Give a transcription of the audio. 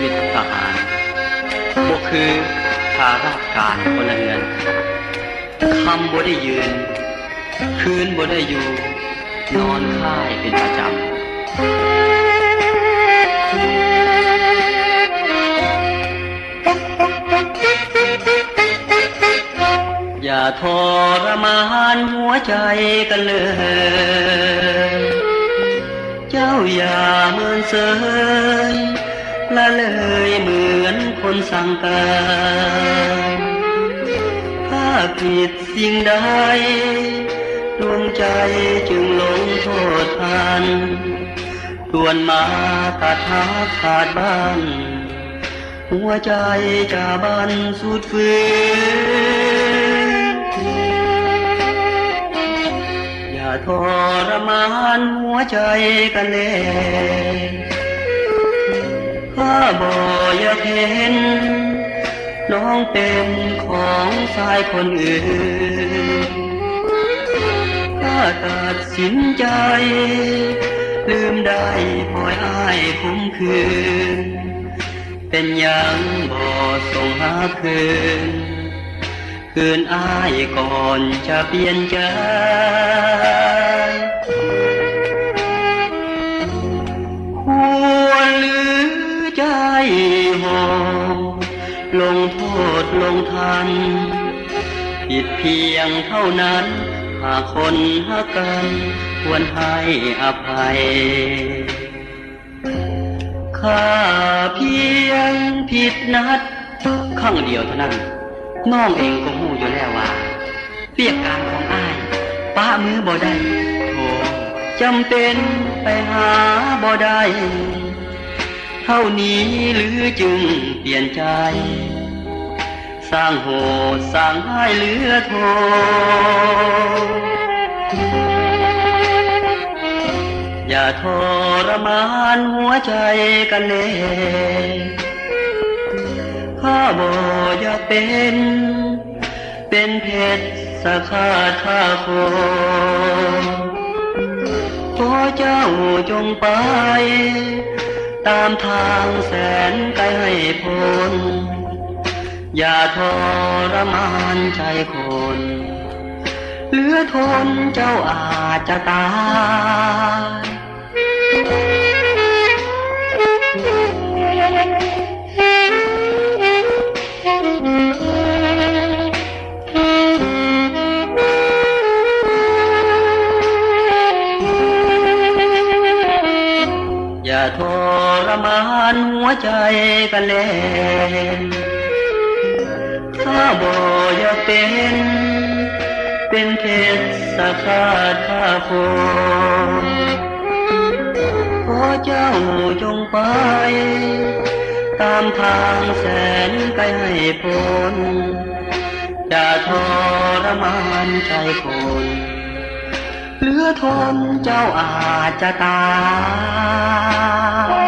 วิตทหารบ่คือข้าราชการพลเรือนคำบ่ได้ยืนคืนบ่ได้อยู่นอนค่ายเป็นประจำอย่าทรมานหัวใจกันเลยเจ้าอย่าเมินเสยละเลยเหมือนคนสั่งการถ้าผิดสิ่งใดดวงใจจึงลงโทษทันด่วนมาตัดหักขาดบ้านหัวใจจะบันสุดฝืนอย่าทรมานหัวใจกันเลยข้าบ่อยากเห็นน้องเป็นของชายคนอื่นข้าตัดสินใจลืมได้ปล่อยอ้ายคุ้มคืนเป็นยังบ่ส่งหาคืนอ้ายก่อนจะเปลี่ยนใจหัวลือใจหอมลงโทษลงทันผิดเพียงเท่านั้นหากคนหักกันควรให้อภัยข้าเพียงผิดนัดครั้งเดียวเท่านั้นน้องเองก็หู้อยู่แล้วว่าเรียกการของอ้ายป้ามือบ่ได้โธ่จำเป็นไปหาบ่ได้เท่านี้หรือจึงเปลี่ยนใจสร้างโหดสร้างให้เหลือโทอย่าทรมานหัวใจกันเลยข้าบ่อยากเป็นเพชรสาขาท่าโคขอเจ้าจงไปตามทางแสนไกลให้พ้นอย่าทรมานใจคนเหลือทนเจ้าอาจจะตายอย่าทรมานหัวใจกันเลยข้าบ่อยากเป็นเพชรสาขาท่าโคขอเจ้าจงไปตามทางแสนไกลให้พ้นอย่าทรมานใจคนเหลือทนเจ้าอาจจะตาย